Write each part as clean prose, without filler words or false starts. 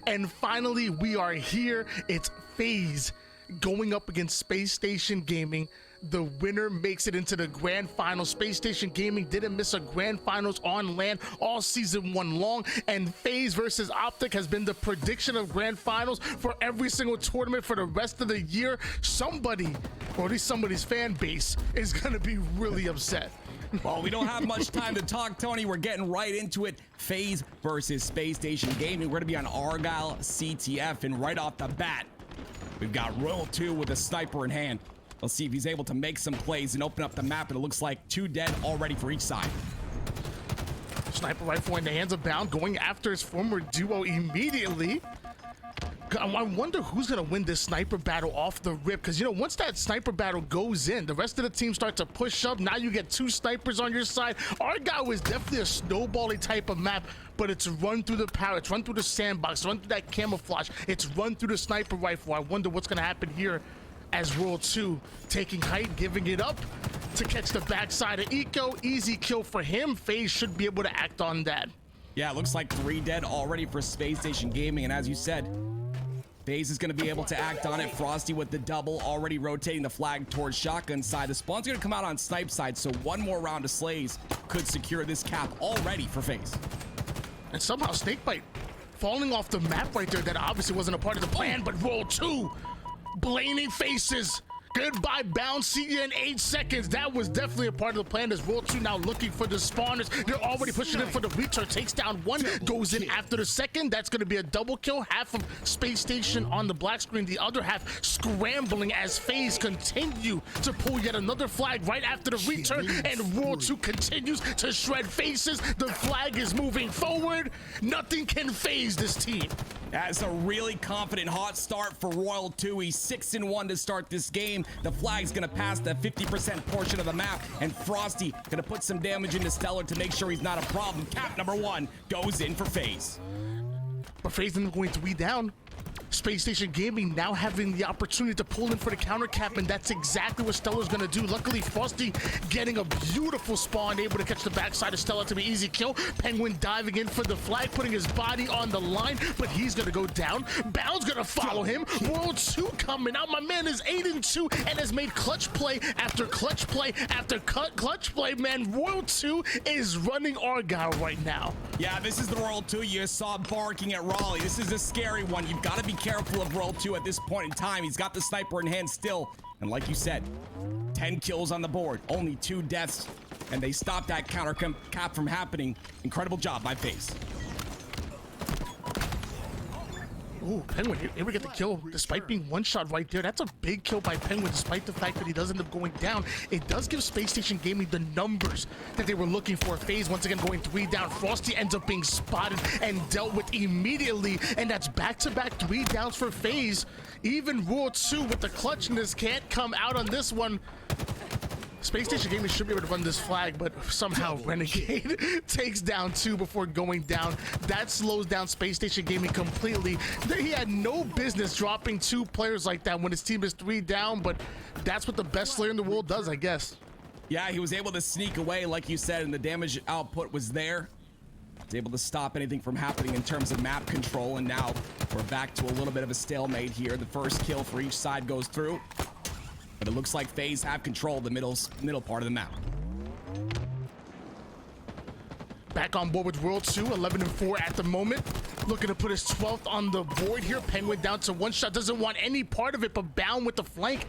and finally we are here. It's FaZe going up against Space Station Gaming. The winner makes it into the grand finals. Space Station Gaming didn't miss a grand finals on LAN all season 1 long, and FaZe versus Optic has been the prediction of grand finals for every single tournament for the rest of the year. Somebody, or at least somebody's fan base, is going to be really upset. Well, we don't have much time to talk, Tony. We're getting right into it. FaZe versus Space Station Gaming. We're going to be on Argyle CTF, and right off the bat, we've got Royal2 with a sniper in hand. Let's see if he's able to make some plays and open up the map, and it looks like 2 dead already for each side. Sniper rifle in the hands of Bound, going after his former duo immediately. I wonder who's going to win this sniper battle off the rip, because, you know, once that sniper battle goes in, the rest of the team start to push up. Now you get 2 snipers on your side. Argyle is definitely a snowbally type of map, but it's run through the power, it's run through the sandbox, run through that camouflage, it's run through the sniper rifle. I wonder what's going to happen here as Royal2 taking height, giving it up to catch the backside of Eco. Easy kill for him. FaZe should be able to act on that. Yeah, it looks like 3 dead already for Space Station Gaming, and as you said, FaZe is going to be able to act on it. Frosty with the double, already rotating the flag towards shotgun side. The spawn's going to come out on snipe side, so 1 more round of slays could secure this cap already for FaZe. And somehow SnakeBite falling off the map right there. That obviously wasn't a part of the plan, but Royal2 blaming faces. Goodbye, Bound. See you in 8 seconds. That was definitely a part of the plan. As Royal2 now looking for the spawners. They're already pushing in for the return. Takes down 1, goes in after the second. That's going to be a double kill. Half of Space Station on the black screen. The other half scrambling as FaZe continue to pull yet another flag right after the return. And Royal2 continues to shred faces. The flag is moving forward. Nothing can phase this team. That's a really confident hot start for Royal2. He's 6-1 to start this game. The flag's gonna pass the 50% portion of the map, and Frosty gonna put some damage into StelluR to make sure he's not a problem. Cap number 1 goes in for FaZe. But FaZe isn't going to be down. Space Station Gaming now having the opportunity to pull in for the counter cap, and that's exactly what StelluR's going to do. Luckily, Frosty getting a beautiful spawn, able to catch the backside of StelluR to be easy kill. Pznguin diving in for the flag, putting his body on the line, but he's going to go down. Bound's going to follow him. Royal2 coming out. My man is 8-2 and has made clutch play after clutch play after clutch play. Man, Royal2 is running Argyle right now. Yeah, this is the Royal2 you saw barking at Raleigh. This is a scary one. You've got to be careful of Royal2 at this point in time. He's got the sniper in hand still, and like you said, 10 kills on the board, only 2 deaths, and they stopped that counter cap from happening. Incredible job by FaZe. Ooh, Pznguin able to get the kill despite being 1-shot right there. That's a big kill by Pznguin despite the fact that he does end up going down. It does give Space Station Gaming the numbers that they were looking for. FaZe once again going 3 down. Frosty ends up being spotted and dealt with immediately, and that's back-to-back 3 downs for FaZe. Even Royal2 with the clutchness can't come out on this one. Space Station Gaming should be able to run this flag, but somehow Renegade takes down 2 before going down. That slows down Space Station Gaming completely. He had no business dropping 2 players like that when his team is 3 down, but that's what the best player in the world does, I guess. Yeah, he was able to sneak away, like you said, and the damage output was there. He's able to stop anything from happening in terms of map control, and now we're back to a little bit of a stalemate here. The first kill for each side goes through, but it looks like FaZe have control of the middle part of the map. Back on board with Royal2, 11-4 at the moment. Looking to put his 12th on the board here. Pznguin down to 1 shot, doesn't want any part of it, but Bound with the flank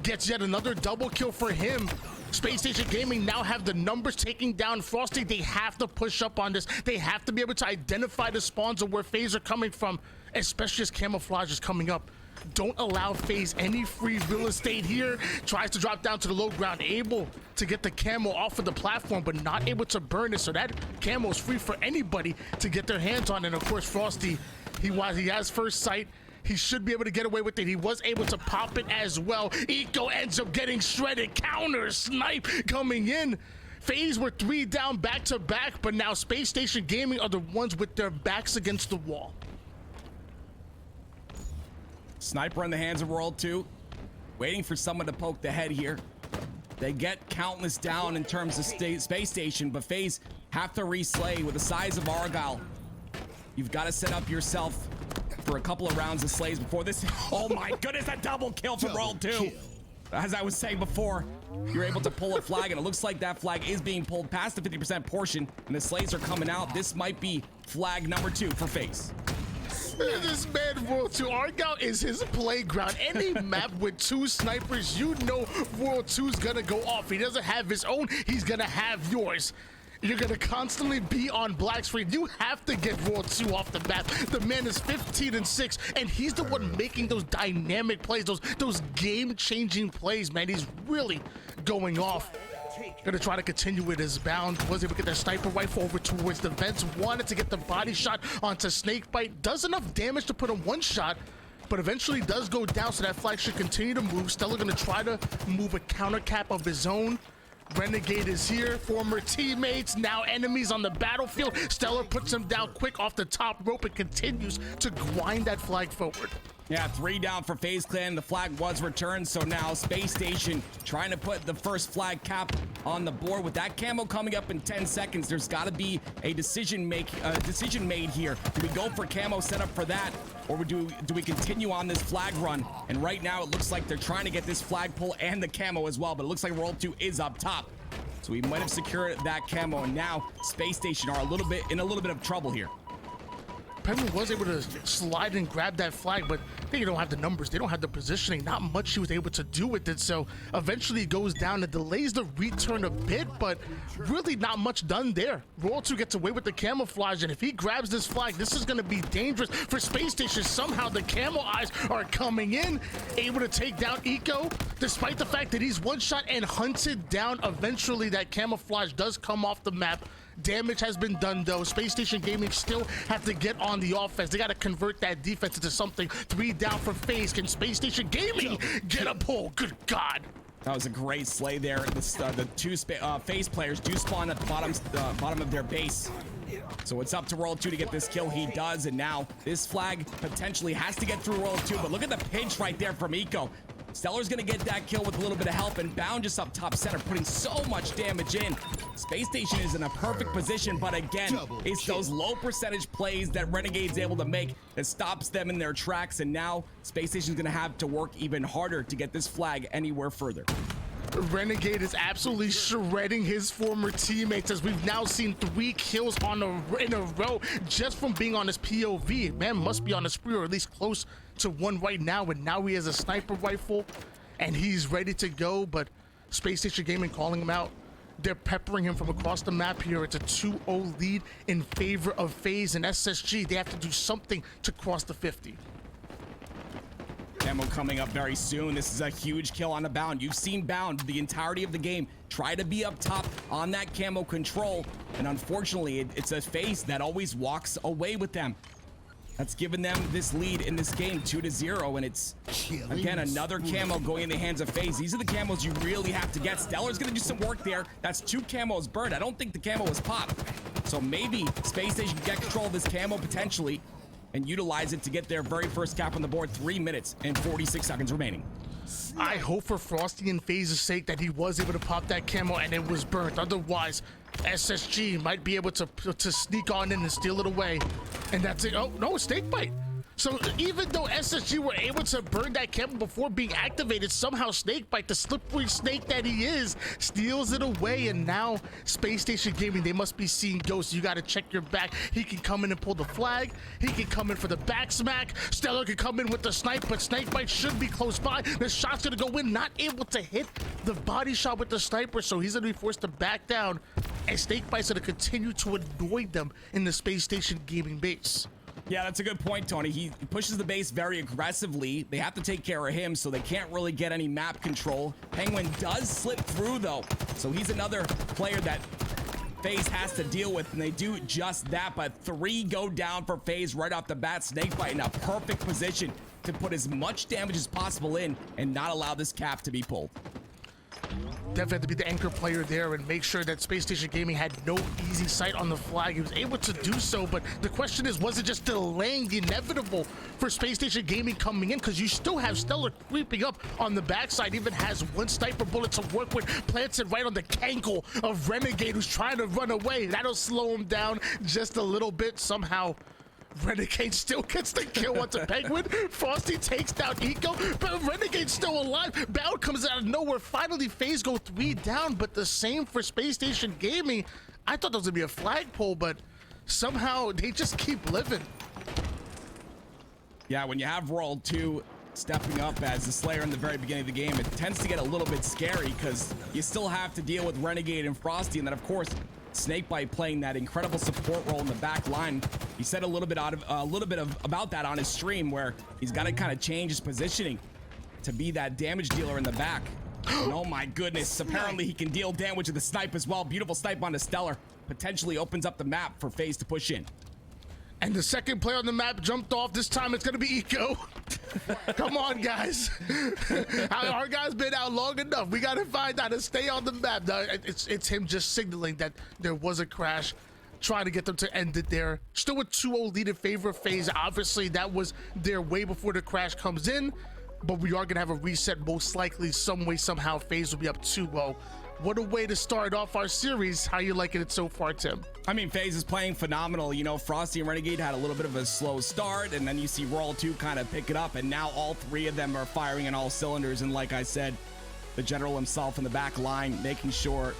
gets yet another double kill for him. Space Station Gaming now have the numbers, taking down Frosty. They have to push up on this. They have to be able to identify the spawns of where FaZe are coming from, especially as camouflage is coming up. Don't allow FaZe any free real estate here. Tries to drop down to the low ground, able to get the camo off of the platform, but not able to burn it, so that camo is free for anybody to get their hands on. And of course, Frosty, he has first sight. He should be able to get away with it. He was able to pop it as well. Eco ends up getting shredded. Counter snipe coming in. FaZe were 3 down back to back, but now Space Station Gaming are the ones with their backs against the wall. Sniper in the hands of Royal2, waiting for someone to poke the head here. They get countless down in terms of Space Station, but FaZe have to reslay with the size of Argyle. You've got to set up yourself for a couple of rounds of slays before this. Oh my goodness, a double kill from Roll 2. As I was saying before, you're able to pull a flag, and it looks like that flag is being pulled past the 50% portion, and the slays are coming out. This might be flag number 2 for FaZe. This man, World 2, Argyle is his playground. Any map with 2 snipers, you know World 2's gonna go off. He doesn't have his own, he's gonna have yours. You're gonna constantly be on black screen. You have to get World 2 off the map. The man is 15-6, and he's the one making those dynamic plays, those game-changing plays, man. He's really going off. Gonna try to continue with his bound. Was able to get their sniper rifle over towards the vents. Wanted to get the body shot onto SnakeBite. Does enough damage to put him one shot, but eventually does go down, so that flag should continue to move. StelluR gonna try to move a counter cap of his own. Renegade is here, former teammates, now enemies on the battlefield. StelluR puts him down quick off the top rope and continues to grind that flag forward. Yeah, 3 down for FaZe Clan. The flag was returned, so now Space Station trying to put the first flag cap on the board. With that camo coming up in 10 seconds, there's got to be a decision made here. Do we go for camo setup for that, or do we continue on this flag run? And right now, it looks like they're trying to get this flag pull and the camo as well, but it looks like World 2 is up top. So we might have secured that camo, and now Space Station are in a little bit of trouble here. Pznguin was able to slide and grab that flag, but they don't have the numbers, they don't have the positioning. Not much he was able to do with it, so eventually he goes down and delays the return a bit, but really not much done there. Roll 2 gets away with the camouflage, and if he grabs this flag, this is going to be dangerous for Space Station. Somehow the camo eyes are coming in, able to take down Eco, despite the fact that he's one shot and hunted down. Eventually that camouflage does come off the map. Damage has been done though. Space Station Gaming still have to get on the offense. They got to convert that defense into something. 3 down for FaZe. Can Space Station Gaming get a pull? Good God. That was a great slay there. The 2 FaZe players do spawn at the bottom of their base. So it's up to World 2 to get this kill. He does, and now this flag potentially has to get through World 2. But look at the pinch right there from Eco. StelluR's gonna get that kill with a little bit of help, and Bound just up top center, putting so much damage in. Space Station is in a perfect position, but again, it's those low percentage plays that Renegade's able to make that stops them in their tracks, and now Space Station's gonna have to work even harder to get this flag anywhere further. Renegade is absolutely shredding his former teammates, as we've now seen 3 kills in a row just from being on his POV. Man must be on a spree, or at least close to one right now, and now he has a sniper rifle and he's ready to go. But Space Station Gaming calling him out. They're peppering him from across the map here. It's a 2-0 lead in favor of FaZe and SSG. They have to do something to cross the 50. Camo coming up very soon. This is a huge kill on the Bound. You've seen Bound the entirety of the game try to be up top on that camo control, and unfortunately it's a FaZe that always walks away with them. That's given them this lead in this game, 2-0, and it's again another camo going in the hands of FaZe. These are the camos you really have to get. StelluR's gonna do some work there. That's 2 camos burned. I don't think the camo was popped, so maybe Space Station can get control of this camo potentially and utilize it to get their very first cap on the board. 3 minutes and 46 seconds remaining. I hope for Frosty and FaZe's sake that he was able to pop that camo and it was burnt. Otherwise, SSG might be able to sneak on in and steal it away. And that's it. Oh, no, SnakeBite. So even though SSG were able to burn that camo before being activated, somehow SnakeBite, the slippery snake that he is, steals it away. And now Space Station Gaming, they must be seeing ghosts. You got to check your back. He can come in and pull the flag. He can come in for the back smack. StelluR can come in with the snipe, but SnakeBite should be close by. The shot's going to go in, not able to hit the body shot with the sniper, so he's going to be forced to back down. And SnakeBite's going to continue to annoy them in the Space Station Gaming base. Yeah, that's a good point, Tony. He pushes the base very aggressively. They have to take care of him, so they can't really get any map control. Pznguin does slip through, though, so he's another player that FaZe has to deal with, and they do just that. But 3 go down for FaZe right off the bat. SnakeBite in a perfect position to put as much damage as possible in and not allow this cap to be pulled. Definitely had to be the anchor player there and make sure that Space Station Gaming had no easy sight on the flag. He was able to do so, but the question is, was it just delaying the inevitable for Space Station Gaming coming in? Because you still have StelluR creeping up on the backside, even has 1 sniper bullet to work with, plants it right on the cankle of Renegade, who's trying to run away. That'll slow him down just a little bit. Somehow Renegade still gets the kill onto Pznguin. Frosty takes down Eco, but Renegade's still alive. Bound comes out of nowhere. Finally, FaZe go 3 down, but the same for Space Station Gaming. I thought there was gonna be a flagpole, but somehow they just keep living. Yeah, when you have World 2 stepping up as the Slayer in the very beginning of the game, it tends to get a little bit scary because you still have to deal with Renegade and Frosty, and then of course SnakeBite playing that incredible support role in the back line. He said a little bit about that on his stream, where he's got to kind of change his positioning to be that damage dealer in the back. And oh my goodness, apparently he can deal damage with the snipe as well. Beautiful snipe on the StelluR. Potentially opens up the map for FaZe to push in. And the second player on the map jumped off. This time it's gonna be Eco. Come on, guys. Our guy's been out long enough. We gotta find out to stay on the map. No, it's him just signaling that there was a crash, trying to get them to end it there. Still a 2-0 lead in favor of FaZe. Obviously, that was their way before the crash comes in, but we are gonna have a reset. Most likely, some way, somehow, FaZe will be up 2-0. What a way to start off our series. How you liking it so far, Tim? I mean, FaZe is playing phenomenal. You know, Frosty and Renegade had a little bit of a slow start, and then you see World 2 kind of pick it up, and now all 3 of them are firing on all cylinders. And like I said, the general himself in the back line, making sure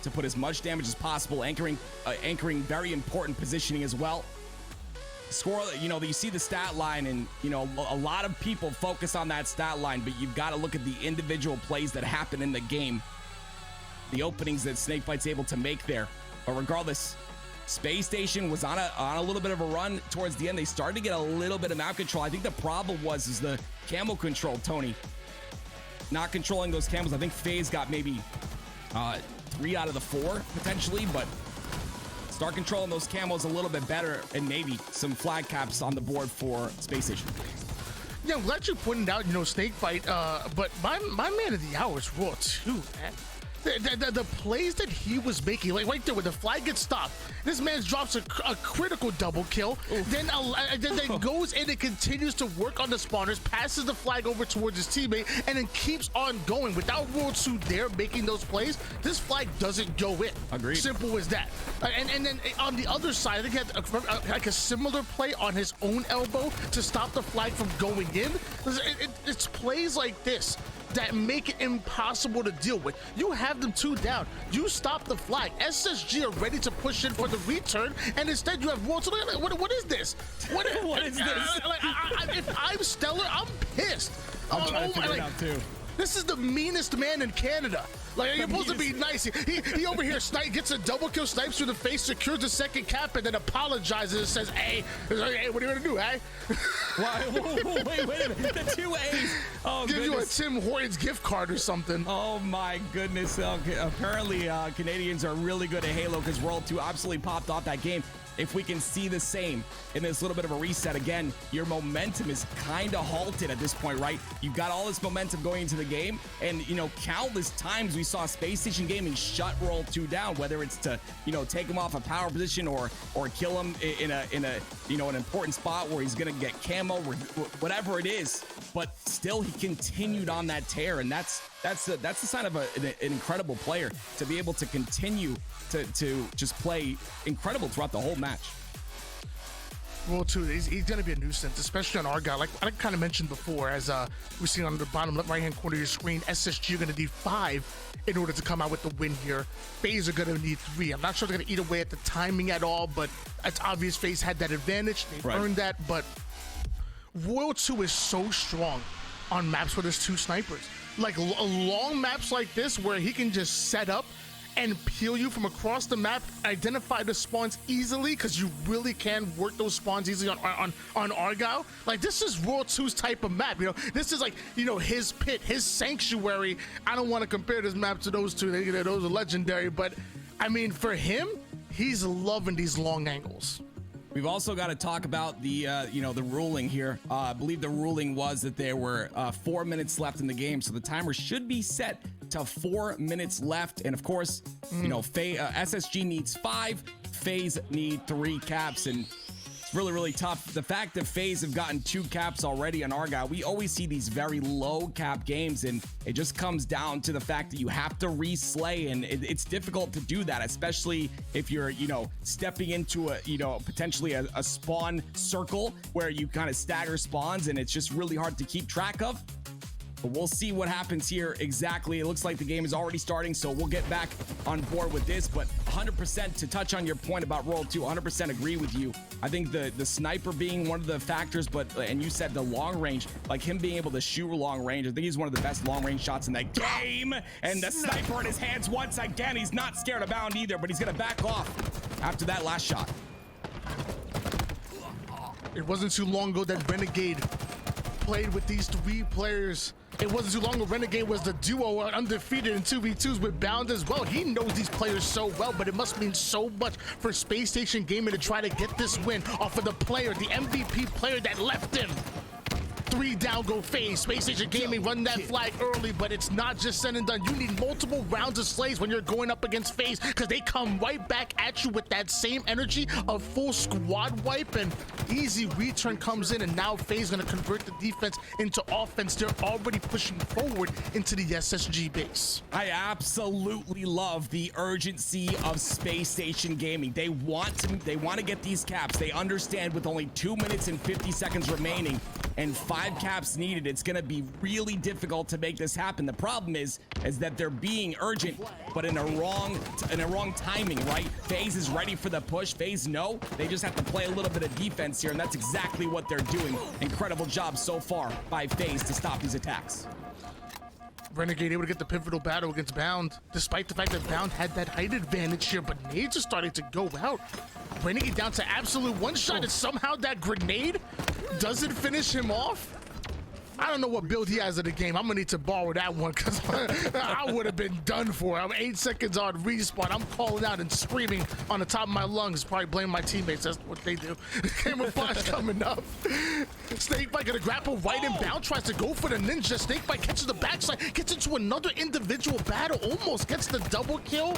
to put as much damage as possible, anchoring very important positioning as well. Score, you know, you see the stat line, and you know, a lot of people focus on that stat line, but you've got to look at the individual plays that happen in the game, the openings that SnakeBite's able to make there. But regardless, Space Station was on a little bit of a run towards the end. They started to get a little bit of map control. I think the problem is the camo control, Tony. Not controlling those camos. I think FaZe got maybe 3 out of the 4 potentially, but start controlling those camos a little bit better, and maybe some flag caps on the board for Space Station. Yeah, I'm glad you pointed out, you know, SnakeBite, but my man of the hour is Raw 2, man. The plays that he was making, like right there when the flag gets stopped, this man drops a critical double kill, then goes in and continues to work on the spawners, passes the flag over towards his teammate, and then keeps on going. Without World 2 there making those plays, this flag doesn't go in. Agreed. Simple as that. And then on the other side, I think he had like a similar play on his own elbow to stop the flag from going in. It's plays like this that make it impossible to deal with. You have them 2 down. You stop the flag. SSG are ready to push in for the return, and instead you have World 2. What is this? What is this? If I'm StelluR, I'm pissed. I'm trying to figure it out too. This is the meanest man in Canada. Like, you're supposed to be nice. He over here gets a double kill, snipes through the face, secures the second cap, and then apologizes and says, hey, what are you gonna do, hey? Wait a minute. The 2 A's. Oh, Give you a Tim Hortons gift card or something. Oh my goodness. Okay. Apparently, Canadians are really good at Halo because World 2 absolutely popped off that game. If we can see the same in this little bit of a reset again, your momentum is kind of halted at this point, right? You've got all this momentum going into the game, and you know, countless times we saw Space Station Gaming shut World 2 down, whether it's to, you know, take him off a power position or kill him in a you know, an important spot where he's gonna get camo or whatever it is. But still, he continued on that tear, and that's the sign of an incredible player, to be able to continue to just play incredible throughout the whole match. World 2, he's going to be a nuisance, especially on our guy. Like I kind of mentioned before, as we're seeing on the bottom right-hand corner of your screen, SSG are going to need 5 in order to come out with the win here. FaZe are going to need 3. I'm not sure they're going to eat away at the timing at all, but it's obvious FaZe had that advantage. They've earned that, but World 2 is so strong on maps where there's 2 snipers. Like long maps like this where he can just set up and peel you from across the map, identify the spawns easily, because you really can work those spawns easily on Argyle. Like, this is World 2's type of map, you know. This is like, you know, his pit, his sanctuary. I don't want to compare this map to those 2. Those are legendary, but I mean, for him, he's loving these long angles. We've also got to talk about the, you know, the ruling here. I believe the ruling was that there were 4 minutes left in the game, so the timer should be set to 4 minutes left. And of course, you know, SSG needs 5, FaZe need 3 caps, and It's really, really tough. The fact that FaZe have gotten 2 caps already on Argyle, we always see these very low cap games, and it just comes down to the fact that you have to re-slay, and it's difficult to do that, especially if you're, you know, stepping into a, you know, potentially a spawn circle where you kind of stagger spawns, and it's just really hard to keep track of. But we'll see what happens here exactly. It looks like the game is already starting, so we'll get back on board with this. But 100% to touch on your point about World 2, 100% agree with you. I think the sniper being one of the factors, but and you said the long range, like him being able to shoot long range. I think he's one of the best long range shots in that game. And the sniper in his hands once again. He's not scared of bound either, but he's gonna back off after that last shot. It wasn't too long ago that Renegade played with these 3 players. It wasn't too long ago Renegade was the duo undefeated in 2v2s with Bound as well. He knows these players so well, but it must mean so much for Space Station Gaming to try to get this win off of the player, the MVP player that left him. 3 down go FaZe. Space Station Gaming run that flag early, but it's not just said and done. You need multiple rounds of slays when you're going up against FaZe, because they come right back at you with that same energy of full squad wipe, and easy return comes in, and now FaZe gonna convert the defense into offense. They're already pushing forward into the SSG base. I absolutely love the urgency of Space Station Gaming. They want to get these caps. They understand with only 2 minutes and 50 seconds remaining and 5 caps needed, it's going to be really difficult to make this happen. The problem is that they're being urgent, but in a wrong timing, right? FaZe is ready for the push. FaZe know they just have to play a little bit of defense here, and that's exactly what they're doing. Incredible job so far by FaZe to stop these attacks. Renegade able to get the pivotal battle against Bound, despite the fact that Bound had that height advantage here, but nades are starting to go out. Renegade down to absolute one shot, and somehow that grenade doesn't finish him off. I don't know what build he has in the game. I'm gonna need to borrow that one, because I would have been done for. I'm 8 seconds on respawn. I'm calling out and screaming on the top of my lungs. Probably blame my teammates. That's what they do. Camouflage coming up. SnakeBite gonna grapple right in. Bound tries to go for the ninja. SnakeBite catches the backside, gets into another individual battle, almost gets the double kill.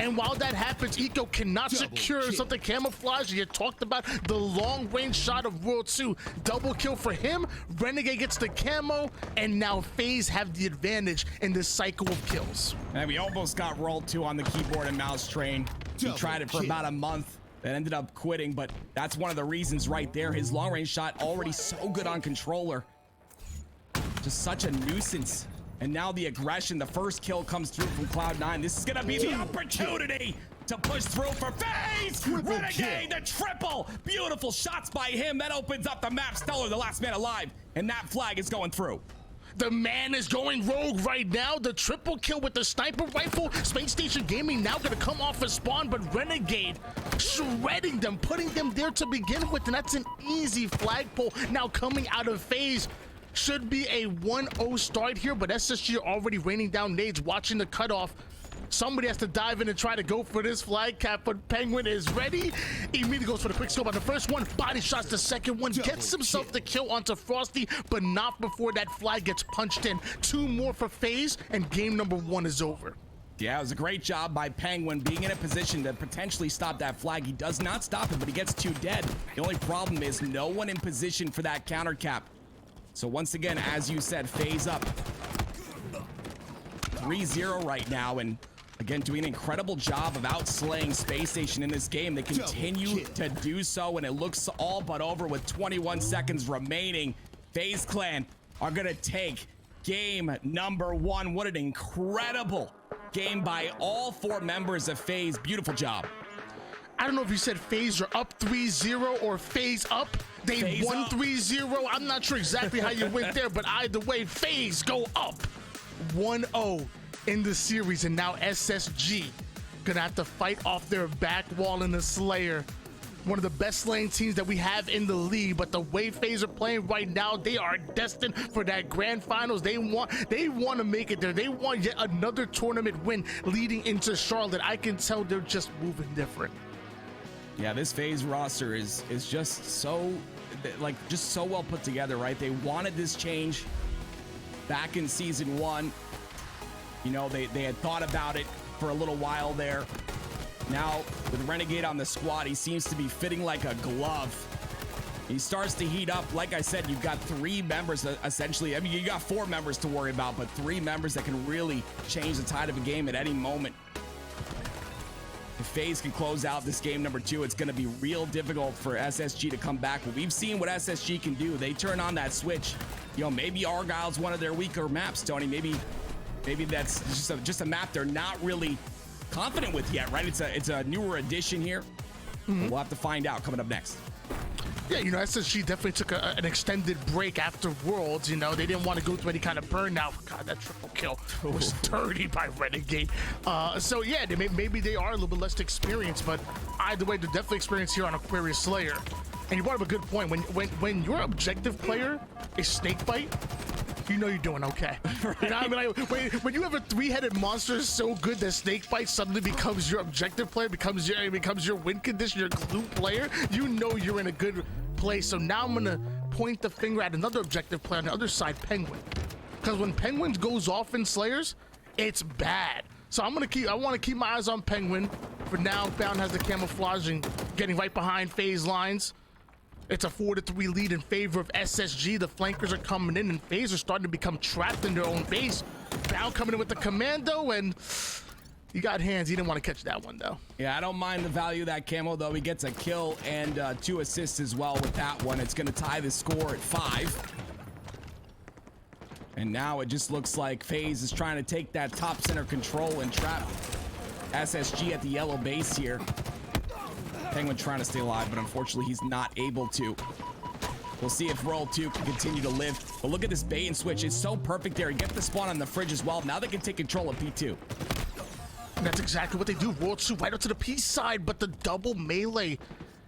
And while that happens, Eco cannot secure something. Camouflage, you talked about the long range shot of World 2. Double kill for him. Renegade gets the camo, and now FaZe have the advantage in this cycle of kills. And we almost got World 2 on the keyboard and mouse train. He tried it for about a month, then ended up quitting, but that's one of the reasons right there. His long range shot already so good on controller. Just such a nuisance. And now the aggression, the first kill comes through from Cloud9. This is gonna be the opportunity to push through for FaZe! Renegade, the triple! Beautiful shots by him. That opens up the map. StelluR, the last man alive. And that flag is going through. The man is going rogue right now. The triple kill with the sniper rifle. Space Station Gaming now gonna come off a spawn, but Renegade shredding them, putting them there to begin with, and that's an easy flagpole now coming out of FaZe. Should be a 1-0 start here, but SSG already raining down nades, watching the cutoff. Somebody has to dive in and try to go for this flag cap, but Pznguin is ready. He immediately goes for the quick scope on the first one, body shots the second one, gets himself the kill onto Frosty, but not before that flag gets punched in. 2 more for FaZe, and game number 1 is over. Yeah, it was a great job by Pznguin being in a position to potentially stop that flag. He does not stop it, but he gets 2 dead. The only problem is no one in position for that counter cap. So once again, as you said, FaZe up 3-0 right now, and again doing an incredible job of outslaying Space Station in this game. They continue to do so, and it looks all but over with 21 seconds remaining. FaZe Clan are gonna take game number 1. What an incredible game by all 4 members of FaZe. Beautiful job. I don't know if you said FaZe are up 3-0 or FaZe up. They FaZe won up. 3-0. I'm not sure exactly how you went there, but either way, FaZe go up 1-0 in the series, and now SSG gonna have to fight off their back wall in the Slayer. One of the best lane teams that we have in the league, but the way FaZe are playing right now, they are destined for that grand finals. They want to make it there. They want yet another tournament win leading into Charlotte. I can tell they're just moving different. Yeah, this FaZe roster is just so, like, just so well put together, right? They wanted this change back in season 1. You know, they had thought about it for a little while there. Now, with Renegade on the squad, he seems to be fitting like a glove. He starts to heat up. Like I said, you've got 3 members essentially. I mean, you got 4 members to worry about, but 3 members that can really change the tide of a game at any moment. If FaZe can close out this game number 2, it's going to be real difficult for SSG to come back. But we've seen what SSG can do. They turn on that switch. You know, maybe Argyle's one of their weaker maps, Tony. Maybe that's just a map they're not really confident with yet, right? It's a newer addition here. We'll have to find out coming up next. Yeah, you know, SSG definitely took an extended break after Worlds. You know, they didn't want to go through any kind of burnout. God, that triple kill was dirty by Renegade. So yeah, maybe they are a little bit less experienced, but either way, they're definitely experienced here on Aquarius Slayer. And you brought up a good point. When your objective player is SnakeBite, you know you're doing okay. Right. You know what I mean? Like, when you have a 3-headed monster so good that SnakeBite suddenly becomes your objective player, becomes your win condition, your glue player, you know you're in a good place. So now I'm gonna point the finger at another objective player on the other side, Pznguin. Because when Pznguin goes off in Slayers, it's bad. So I want to keep my eyes on Pznguin. For now, Bound has the camouflaging, getting right behind FaZe lines. It's a 4-3 lead in favor of SSG. The flankers are coming in, and FaZe are starting to become trapped in their own base. Bound coming in with the commando, and he got hands. He didn't want to catch that one, though. Yeah, I don't mind the value of that camo, though. He gets a kill and 2 assists as well with that one. It's going to tie the score at 5. And now it just looks like FaZe is trying to take that top center control and trap SSG at the yellow base here. Pznguin trying to stay alive, but unfortunately he's not able to. We'll see if World 2 can continue to live. But look at this bait and switch. It's so perfect there. Get the spawn on the fridge as well. Now they can take control of P2. And that's exactly what they do. World 2 right up to the P side, but the double melee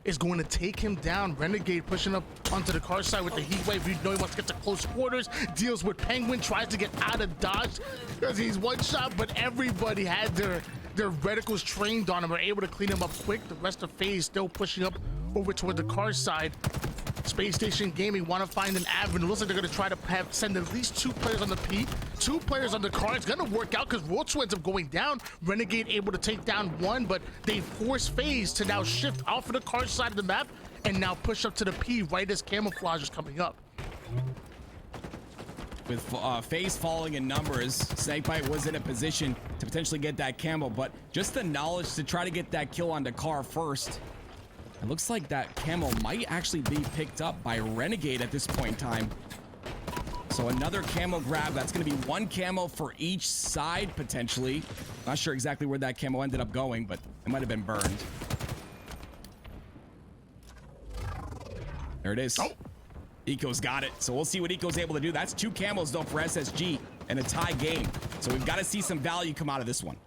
is going to take him down. Renegade pushing up onto the car side with the heat wave. You know he wants to get to close quarters. Deals with Pznguin, tries to get out of dodge because he's one shot, but everybody had their reticles trained on him, are able to clean him up quick. The rest of FaZe still pushing up over toward the car side. Space Station Gaming want to find an avenue. Looks like they're going to try to send at least 2 players on the P, 2 players on the car. It's going to work out because World 2 ends up going down. Renegade able to take down 1, but they force FaZe to now shift off of the car side of the map and now push up to the P right as camouflage is coming up. With FaZe falling in numbers, SnakeBite was in a position to potentially get that camo, but just the knowledge to try to get that kill on the car first. It looks like that camo might actually be picked up by Renegade at this point in time. So another camo grab. That's going to be 1 camo for each side, potentially. Not sure exactly where that camo ended up going, but it might have been burned. There it is. Oh. Eco's got it, so we'll see what Eco's able to do. That's 2 camos, though, for SSG and a tie game. So we've got to see some value come out of this one.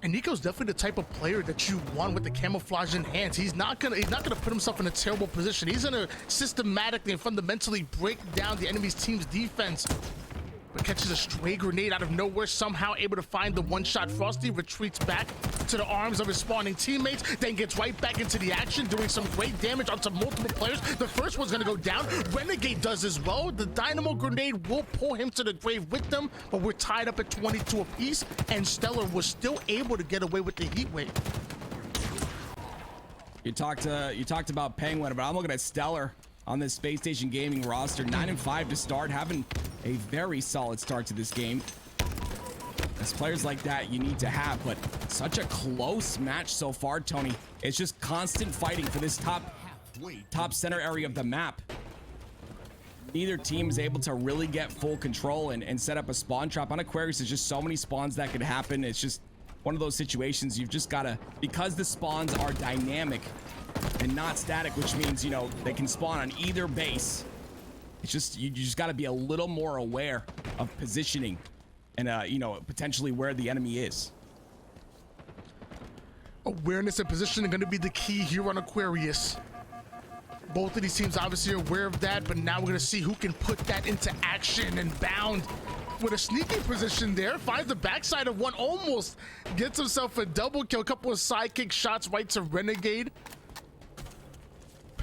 And Nico's definitely the type of player that you want with the camouflage in hands. He's not gonna put himself in a terrible position. He's gonna systematically and fundamentally break down the enemy's team's defense. But catches a stray grenade out of nowhere, somehow able to find the one-shot. Frosty retreats back to the arms of his spawning teammates, then gets right back into the action, doing some great damage onto multiple players. The first one's gonna go down. Renegade does as well. The dynamo grenade will pull him to the grave with them, but we're tied up at 22 apiece, and StelluR was still able to get away with the heat wave. You talked about Pznguin, but I'm looking at StelluR on this Space Station Gaming roster. 9-5 to start, having a very solid start to this game. As players like that you need to have, but such a close match so far, Tony. It's just constant fighting for this top center area of the map. Neither team is able to really get full control and set up a spawn trap. On Aquarius, there's just so many spawns that could happen. It's just one of those situations you've just gotta, because the spawns are dynamic and not static, which means, you know, they can spawn on either base. It's just, you just got to be a little more aware of positioning and, you know, potentially where the enemy is. Awareness and positioning are going to be the key here on Aquarius. Both of these teams obviously are aware of that, but now we're going to see who can put that into action. And Bound with a sneaky position there, finds the backside of one, almost gets himself a double kill, a couple of sidekick shots right to Renegade.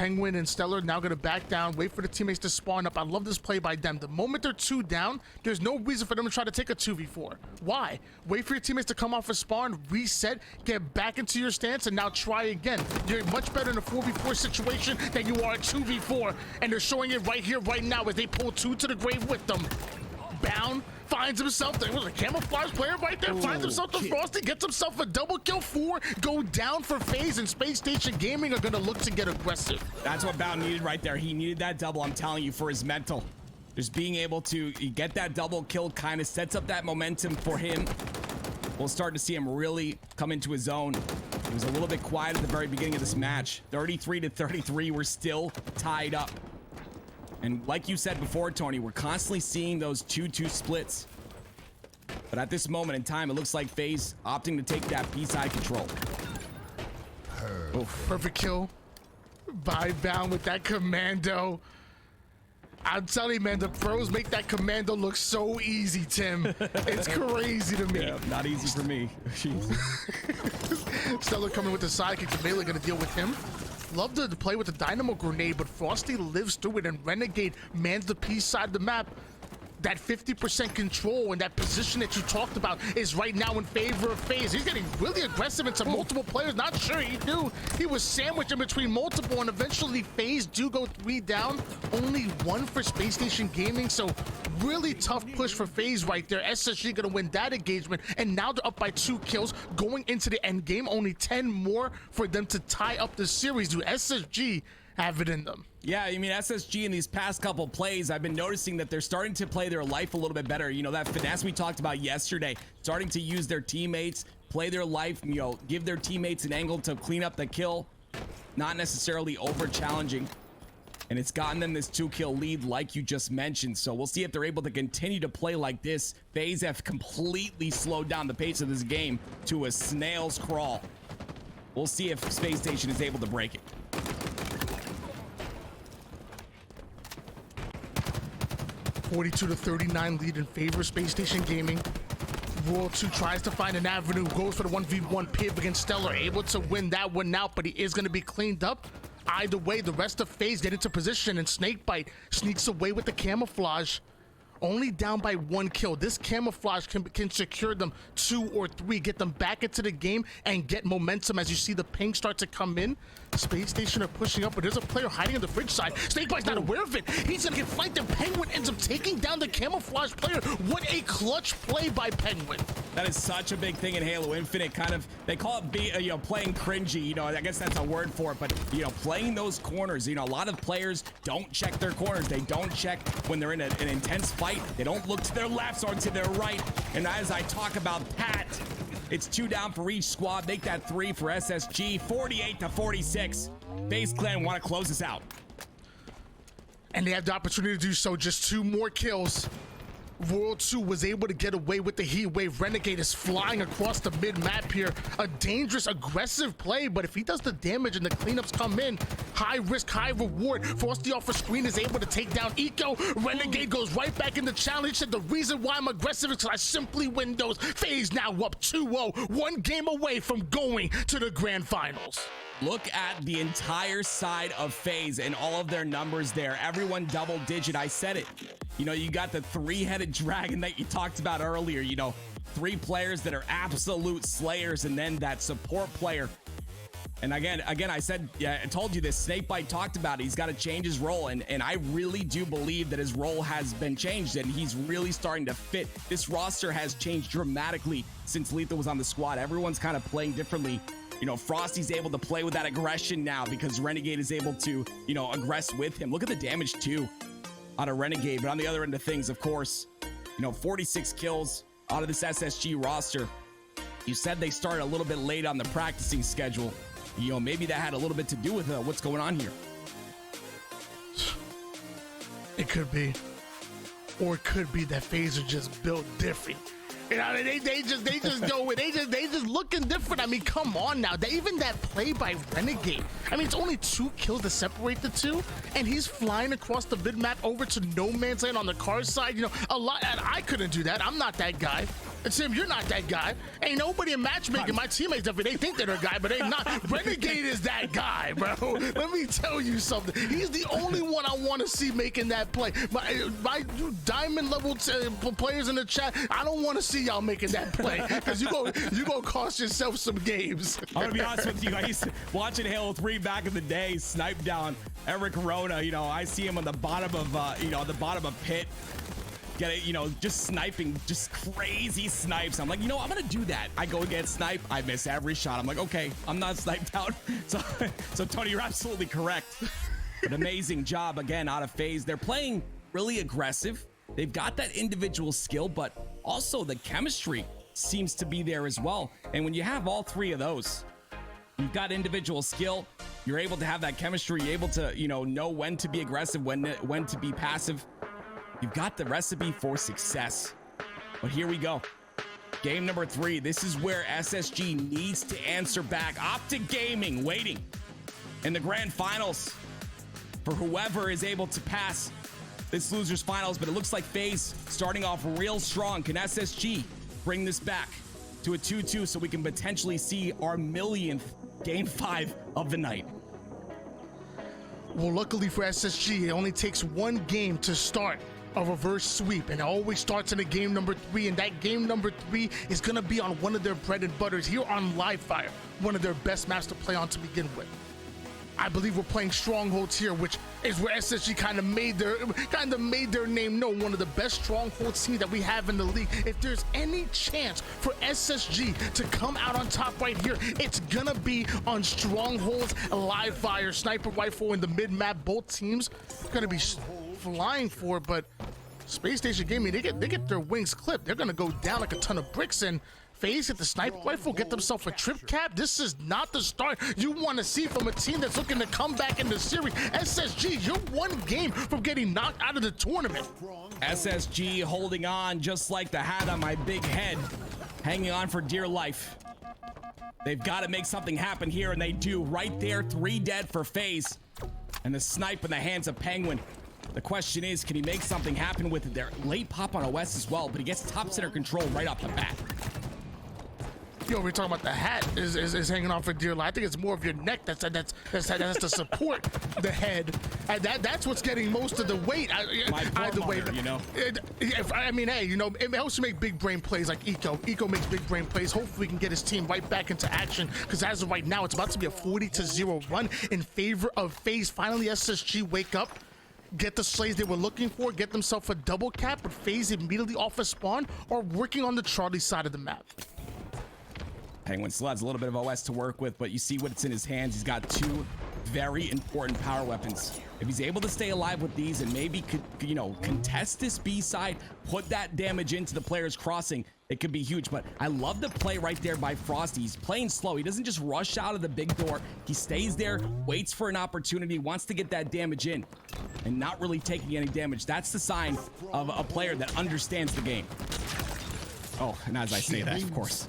Pznguin and StelluR now gonna back down, wait for the teammates to spawn up. I love this play by them. The moment they're 2 down, there's no reason for them to try to take a 2v4. Why? Wait for your teammates to come off a spawn, reset, get back into your stance, and now try again. You're much better in a 4v4 situation than you are a 2v4, and they're showing it right here, right now, as they pull 2 to the grave with them. Bound finds himself, there was a camouflage player right there, finds himself the Frosty, gets himself a double kill. 4 go down for FaZe, and Space Station Gaming are gonna look to get aggressive. That's what Bound needed right there. He needed that double, I'm telling you, for his mental. Just being able to get that double kill kind of sets up that momentum for him. We'll start to see him really come into his own. He was a little bit quiet at the very beginning of this match. 33-33, we're still tied up. And like you said before, Tony, we're constantly seeing those 2-2 splits. But at this moment in time, it looks like FaZe opting to take that B-side control. Perfect kill by Bound with that commando. I'm telling you, man, the pros make that commando look so easy, Tim. It's crazy to me. Yeah, not easy for me. StelluR coming with the sidekick, so Melee gonna deal with him. Love to play with the Dynamo Grenade, but Frosty lives through it, and Renegade mans the P side of the map. That 50% control and that position that you talked about is right now in favor of FaZe. He's getting really aggressive into multiple players. Not sure he knew. He was sandwiched in between multiple, and eventually FaZe do go 3 down. Only 1 for Space Station Gaming, so really tough push for FaZe right there. SSG gonna win that engagement, and now they're up by 2 kills going into the end game. Only 10 more for them to tie up the series. Do SSG have it in them? Yeah, I mean, SSG in these past couple plays, I've been noticing that they're starting to play their life a little bit better. You know, that finesse we talked about yesterday, starting to use their teammates, play their life, you know, give their teammates an angle to clean up the kill, not necessarily over challenging. And it's gotten them this 2-kill lead like you just mentioned. So we'll see if they're able to continue to play like this. FaZe have completely slowed down the pace of this game to a snail's crawl. We'll see if Space Station is able to break it. 42-39 lead in favor of Space Station Gaming. World 2 tries to find an avenue, goes for the 1v1 pip against StelluR, able to win that one out, but he is going to be cleaned up. Either way, the rest of FaZe get into position, and SnakeBite sneaks away with the camouflage. Only down by 1 kill. This camouflage can secure them 2 or 3, get them back into the game, and get momentum as you see the ping start to come in. Space Station are pushing up, but there's a player hiding on the bridge side. SnakeBite's not aware of it. He's gonna get flanked, and Pznguin ends up taking down the camouflage player. What a clutch play by Pznguin. That is such a big thing in Halo Infinite. Kind of, they call it you know, playing cringy. You know, I guess that's a word for it. But you know, playing those corners. You know, a lot of players don't check their corners. They don't check when they're in an intense fight. They don't look to their left or to their right. And as I talk about that, it's 2 down for each squad. Make that 3 for SSG. 48-46. FaZe Clan want to close this out. And they have the opportunity to do so. Just 2 more kills. World 2 was able to get away with the heat wave. Renegade is flying across the mid-map here. A dangerous, aggressive play, but if he does the damage and the cleanups come in, high risk, high reward. Frosty off a screen is able to take down Eco. Renegade goes right back in the challenge. Said the reason why I'm aggressive is because I simply win those. FaZe now up 2-0, 1 game away from going to the grand finals. Look at the entire side of FaZe and all of their numbers there. Everyone double digit. I said it. You know, you got the 3-headed dragon that you talked about earlier. You know, 3 players that are absolute slayers, and then that support player. And again, I said, yeah, I told you this. SnakeBite talked about it. He's got to change his role, and I really do believe that his role has been changed, and he's really starting to fit. This roster has changed dramatically since Lethal was on the squad. Everyone's kind of playing differently. You know, Frosty's able to play with that aggression now because Renegade is able to, you know, aggress with him. Look at the damage too out of Renegade. But on the other end of things, of course, you know, 46 kills out of this SSG roster. You said they started a little bit late on the practicing schedule. You know, maybe that had a little bit to do with what's going on here. It could be. Or it could be that FaZe are just built different. You know, they just go, they just looking different. I mean, come on now. Even that play by Renegade. I mean, it's only 2 kills to separate the 2, and he's flying across the mid map over to no man's land on the car side. You know, a lot. And I couldn't do that. I'm not that guy. And Tim, you're not that guy. Ain't nobody in matchmaking. My teammates, they think they're a guy, but they not. Renegade is that guy, bro. Let me tell you something. He's the only one I want to see making that play. My diamond level players in the chat, I don't want to see y'all making that play because you go cost yourself some games. I'm gonna be honest with you. I used to watching Halo 3 back in the day, snipe down Eric Corona. You know, I see him on the bottom of the bottom of pit. Get it, just sniping, just crazy snipes. I'm like, I'm gonna do that. I go get sniped, I miss every shot. I'm like, okay, I'm not sniped out. So Tony, you're absolutely correct. An amazing job again out of FaZe. They're playing really aggressive. They've got that individual skill, but also the chemistry seems to be there as well. And when you have all three of those, you've got individual skill, you're able to have that chemistry, you're able to, know when to be aggressive, when to be passive. You've got the recipe for success. But here we go. Game number 3. This is where SSG needs to answer back. Optic Gaming waiting in the grand finals for whoever is able to pass this loser's finals. But it looks like FaZe starting off real strong. Can SSG bring this back to a 2-2 so we can potentially see our millionth game 5 of the night? Well, luckily for SSG, it only takes one game to start a reverse sweep, and it always starts in a game number 3, and that game number 3 is going to be on one of their bread and butters here on Livefire, one of their best maps to play on to begin with. I believe we're playing Strongholds here, which is where SSG kind of made their name known. One of the best Strongholds teams that we have in the league. If there's any chance for SSG to come out on top right here, it's gonna be on Strongholds, Livefire, Sniper Rifle in the mid-map. Both teams gonna be flying for it, but Space Station Gaming, they get their wings clipped. They're gonna go down like a ton of bricks, and FaZe get the Sniper Rifle, get themselves a trip cap. This is not the start you want to see from a team that's looking to come back in the series. SSG, you're one game from getting knocked out of the tournament. SSG holding on just like the hat on my big head, hanging on for dear life. They've got to make something happen here, and they do. Right there, 3 dead for FaZe, and the snipe in the hands of Pznguin. The question is, can he make something happen with their late pop on OS as well? But he gets top center control right off the bat. Yo, we're talking about the hat is hanging on for dear life. I think it's more of your neck that's to support the head, and that's what's getting most of the weight. Either way, it helps you make big brain plays like Eco. Eco makes big brain plays. Hopefully, we can get his team right back into action, because as of right now, it's about to be a 40-0 run in favor of FaZe. Finally, SSG wake up, get the slays they were looking for, get themselves a double cap, but FaZe immediately off a spawn or working on the Charlie side of the map. Pznguin still has a little bit of OS to work with, but you see what's in his hands. He's got 2 very important power weapons. If he's able to stay alive with these and maybe could, contest this B side, put that damage into the players crossing, it could be huge. But I love the play right there by Frosty. He's playing slow. He doesn't just rush out of the big door. He stays there, waits for an opportunity, wants to get that damage in, and not really taking any damage. That's the sign of a player that understands the game. Oh, and as I say that, of course.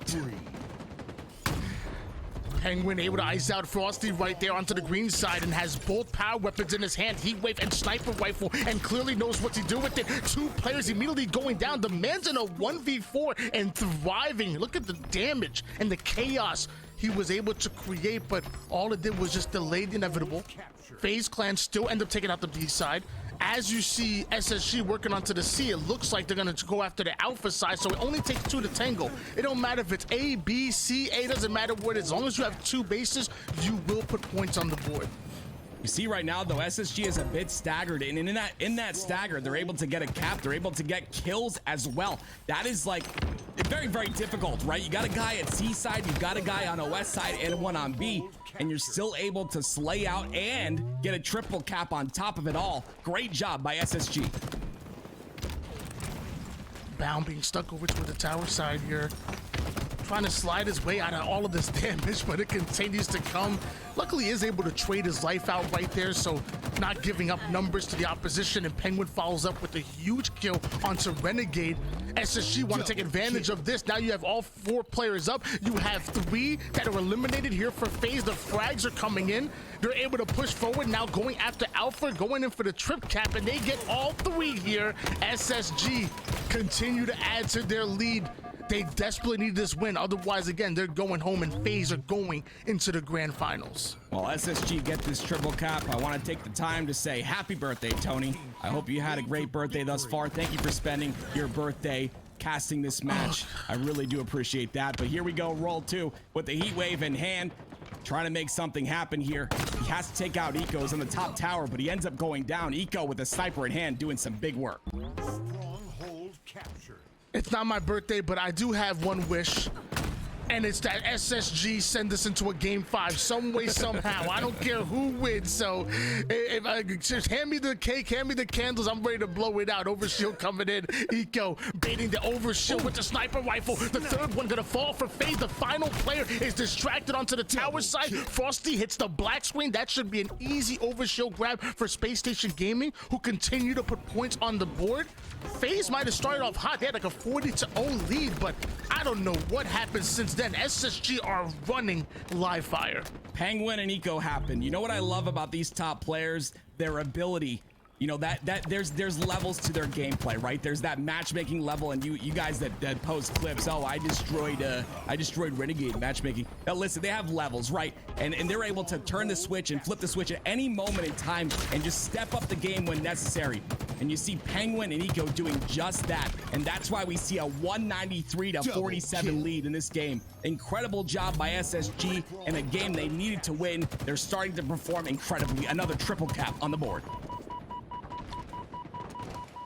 Pznguin able to ice out Frosty right there onto the green side, and has both power weapons in his hand, Heat Wave and Sniper Rifle, and clearly knows what to do with it. 2 players immediately going down. The man's in a 1v4 and thriving. Look at the damage and the chaos he was able to create, but all it did was just delay the inevitable. FaZe clan still end up taking out the B side. As you see SSG working onto the C, it looks like they're gonna go after the alpha side, so it only takes 2 to tango. It don't matter if it's A, B, C, A, doesn't matter what it is. As long as you have 2 bases, you will put points on the board. You see right now, though, SSG is a bit staggered, and in that stagger, they're able to get a cap. They're able to get kills as well. That is like very, very difficult, right? You got a guy at C side, you've got a guy on OS side, and one on B, and you're still able to slay out and get a triple cap on top of it all. Great job by SSG. Bound being stuck over to the tower side here, trying to slide his way out of all of this damage, but it continues to come. Luckily, he is able to trade his life out right there, so not giving up numbers to the opposition, and Pznguin follows up with a huge kill onto Renegade. SSG want to take advantage of this. Now you have all 4 players up. You have 3 that are eliminated here for FaZe. The frags are coming in. They're able to push forward, now going after Alpha, going in for the trip cap, and they get all 3 here. SSG continue to add to their lead. They desperately need this win. Otherwise, again, they're going home and FaZe are going into the grand finals. Well, SSG get this triple cap. I want to take the time to say happy birthday, Tony. I hope you had a great birthday thus far. Thank you for spending your birthday casting this match. I really do appreciate that. But here we go, roll 2 with the heat wave in hand. Trying to make something happen here. He has to take out Eco's on the top tower, but he ends up going down. Eco with a sniper in hand doing some big work. Stronghold captured. It's not my birthday, but I do have one wish. And it's that SSG send us into a game 5 some way, somehow. I don't care who wins. So if I just hand me the cake, hand me the candles, I'm ready to blow it out. Overshield coming in. Eco baiting the overshield with the sniper rifle. The third one gonna fall for FaZe. The final player is distracted onto the tower side. Frosty hits the black screen. That should be an easy overshield grab for Space Station Gaming, who continue to put points on the board. FaZe might have started off hot. They had like a 40-0 lead, but I don't know what happened since then. SSG are running live fire. Pznguin and Eco happen. You know what I love about these top players? Their ability. You know that there's levels to their gameplay, right? There's that matchmaking level, and you guys that post clips, oh, I destroyed Renegade matchmaking. Now listen, they have levels, right? And they're able to turn the switch and flip the switch at any moment in time and just step up the game when necessary. And you see Pznguin and Eco doing just that, and that's why we see a 193-47 lead in this game. Incredible job by SSG in a game they needed to win. They're starting to perform incredibly. Another triple cap on the board.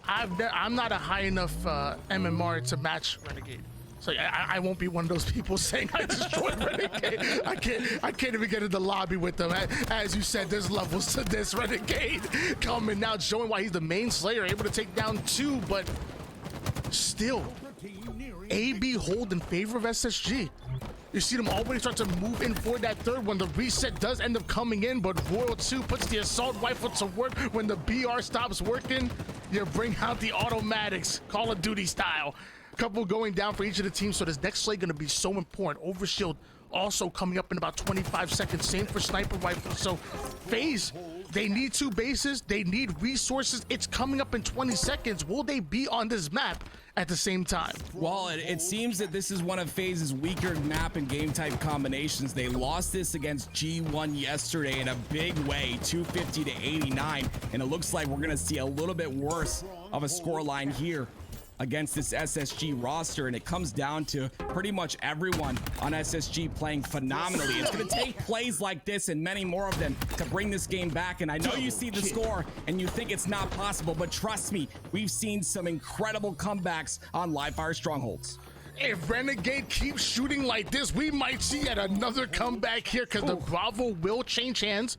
I'm not a high enough MMR to match Renegade. So I won't be one of those people saying I destroyed Renegade. I can't even get in the lobby with them. As you said, there's levels to this. Renegade coming now, showing why he's the main slayer, able to take down 2, but still, AB hold in favor of SSG. You see them already start to move in for that third one. The reset does end up coming in, but Royal 2 puts the assault rifle to work. When the BR stops working, you bring out the automatics, Call of Duty style. Couple going down for each of the teams, so this next slay gonna be so important. Overshield also coming up in about 25 seconds. Same for sniper rifle. So FaZe, they need 2 bases, they need resources. It's coming up in 20 seconds. Will they be on this map at the same time? Well, it seems that this is one of FaZe's weaker map and game type combinations. They lost this against G1 yesterday in a big way, 250-89, and it looks like we're gonna see a little bit worse of a scoreline here against this SSG roster, and it comes down to pretty much everyone on SSG playing phenomenally. It's going to take plays like this and many more of them to bring this game back, and I know you see the score and you think it's not possible, but trust me, we've seen some incredible comebacks on live fire strongholds. If Renegade keeps shooting like this, we might see yet another comeback here, because the Bravo will change hands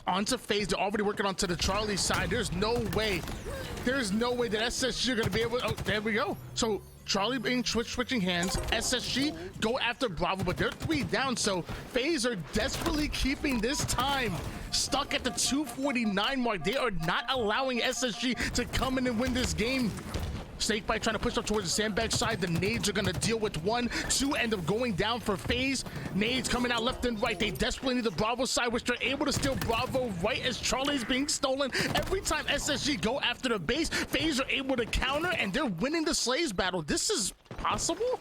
onto FaZe. They're already working onto the Charlie side. There's no way that SSG are going to be able to, oh, there we go. So Charlie being switching hands, SSG go after Bravo, but they're 3 down. So FaZe are desperately keeping this time stuck at the 249 mark. They are not allowing SSG to come in and win this game. SnakeBite trying to push up towards the sandbag side. The nades are going to deal with 1, 2, end up going down for FaZe. Nades coming out left and right. They desperately need the Bravo side, which they're able to steal Bravo right as Charlie's being stolen. Every time SSG go after the base, FaZe are able to counter, and they're winning the Slays battle. This is possible?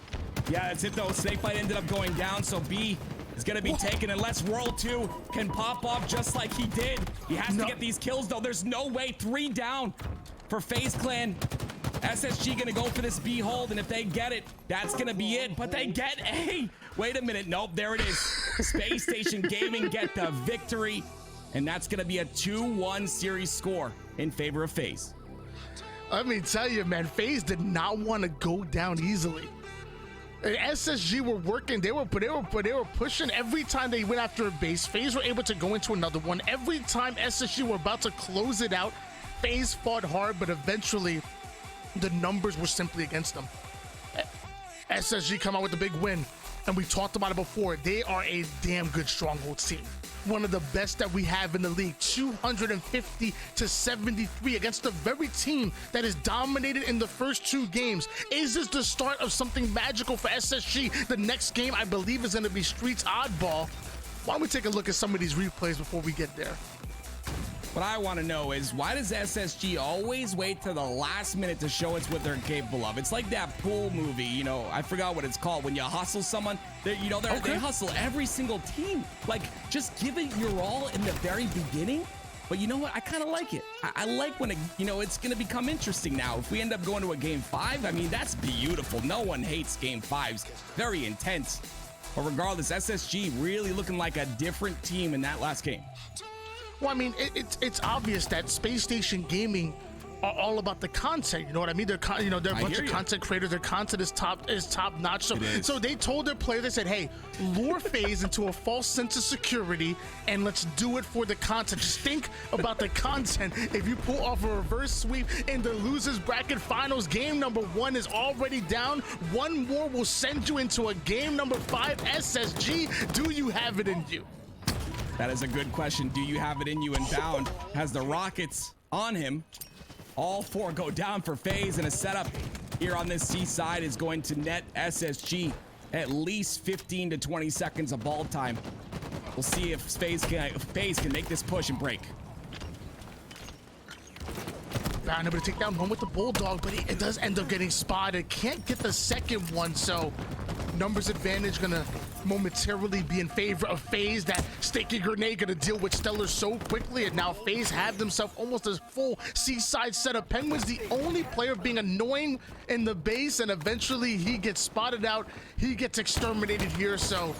Yeah, that's it though. SnakeBite ended up going down, so B is going to be taken unless World 2 can pop off just like he did. He has to get these kills though. There's no way. 3 down for FaZe Clan. SSG gonna go for this B hold, and if they get it, that's gonna be it. But they get A. Wait a minute. Nope, there it is. Space Station Gaming get the victory, and that's gonna be a 2-1 series score in favor of FaZe. Let me tell you, man, FaZe did not want to go down easily. SSG were working. They were pushing every time they went after a base. FaZe were able to go into another one. Every time SSG were about to close it out, FaZe fought hard, but eventually the numbers were simply against them. SSG come out with a big win, and we talked about it before. They are a damn good stronghold team. One of the best that we have in the league. 250-73 against the very team that is dominated in the first 2 games. Is this the start of something magical for SSG? The next game, I believe, is going to be Streets Oddball. Why don't we take a look at some of these replays before we get there? What I want to know is, why does SSG always wait to the last minute to show us what they're capable of? It's like that pool movie, you know, I forgot what it's called, when you hustle someone, they hustle every single team. Like, just give it your all in the very beginning. But you know what? I kind of like it. I like when it's going to become interesting now. If we end up going to a game 5, I mean, that's beautiful. No one hates game 5s. Very intense. But regardless, SSG really looking like a different team in that last game. Well, I mean, it's obvious that Space Station Gaming are all about the content. You know what I mean? They're they're a bunch of content creators. Their content is top notch. So they told their players, they said, "Hey, lure FaZe into a false sense of security, and let's do it for the content. Just think about the content. If you pull off a reverse sweep in the losers bracket finals, game number 1 is already down. One more will send you into a game number 5. SSG, do you have it in you?" That is a good question. Do you have it in you? And Bound has the rockets on him. All 4 go down for FaZe, and a setup here on this C side is going to net SSG at least 15 to 20 seconds of ball time. We'll see if FaZe can make this push and break. Bound able to take down one with the Bulldog, but it does end up getting spotted. Can't get the second one, so numbers advantage gonna momentarily be in favor of FaZe. That staking grenade gonna deal with StelluR so quickly, and now FaZe have themselves almost a full seaside setup. Pznguin's the only player being annoying in the base, and eventually he gets spotted out. He gets exterminated here, so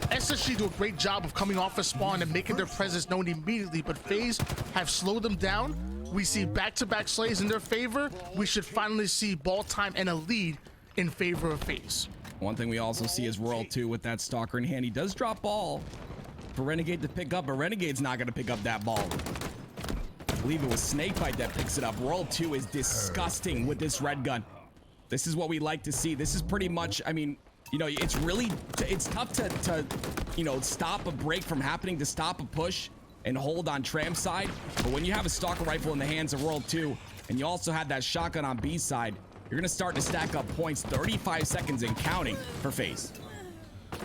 SSG do a great job of coming off a spawn and making their presence known immediately, but FaZe have slowed them down. We see back-to-back slays in their favor. We should finally see ball time and a lead in favor of FaZe. One thing we also see is World 2 with that Stalker in hand. He does drop ball for Renegade to pick up, but Renegade's not going to pick up that ball. I believe it was SnakeBite that picks it up. World 2 is disgusting with this red gun. This is what we like to see. This is pretty much, I mean, it's tough to stop a break from happening, to stop a push and hold on Tram side. But when you have a Stalker rifle in the hands of World 2, and you also had that shotgun on B side, you're gonna start to stack up points. 35 seconds and counting for FaZe.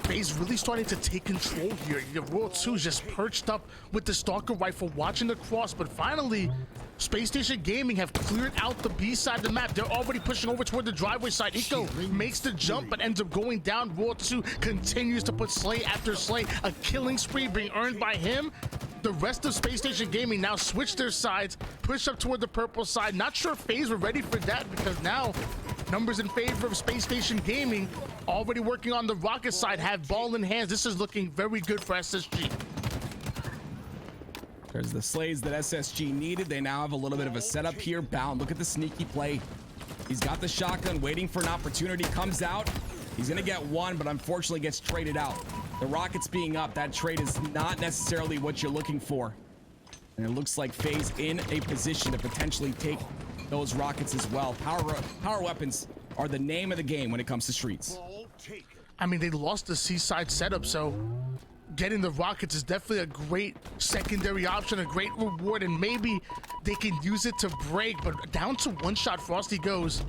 FaZe really starting to take control here. Your World 2 is just perched up with the Stalker rifle, watching the cross, but finally, Space Station Gaming have cleared out the B side of the map. They're already pushing over toward the driveway side. Eco makes the jump, but ends up going down. World 2 continues to put slay after slay. A killing spree being earned by him. The rest of Space Station Gaming now switch their sides, push up toward the purple side. Not sure if FaZe were ready for that, because now numbers in favor of Space Station Gaming, already working on the rocket side, have ball in hands. This is looking very good for SSG. There's the slays that SSG needed. They now have a little bit of a setup here. Bound, look at the sneaky play. He's got the shotgun, waiting for an opportunity, comes out. He's gonna get one, but unfortunately gets traded out. The rockets being up, that trade is not necessarily what you're looking for. And it looks like FaZe in a position to potentially take those rockets as well. Power weapons are the name of the game when it comes to streets. I mean, they lost the seaside setup, so getting the rockets is definitely a great secondary option, a great reward, and maybe they can use it to break. But down to one shot, Frosty goes.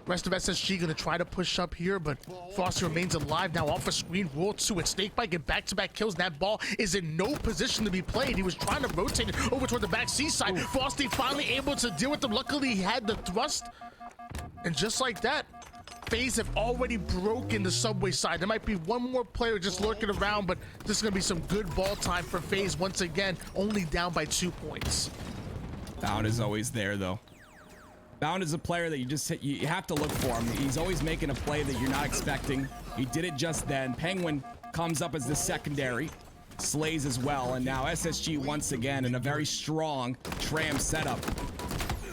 Rest of SSG gonna try to push up here, but Frosty remains alive. Now off a screen, World 2 and SnakeBite get back-to-back kills. That ball is in no position to be played. He was trying to rotate it over toward the back C side. Frosty finally able to deal with them. Luckily, he had the thrust. And just like that, FaZe have already broken the subway side. There might be one more player just lurking around, but this is gonna be some good ball time for FaZe once again, only down by 2 points. Bound is always there, though. Bound is a player that you have to look for him. He's always making a play that you're not expecting. He did it just then. Pznguin comes up as the secondary, slays as well, and now SSG once again in a very strong Tram setup.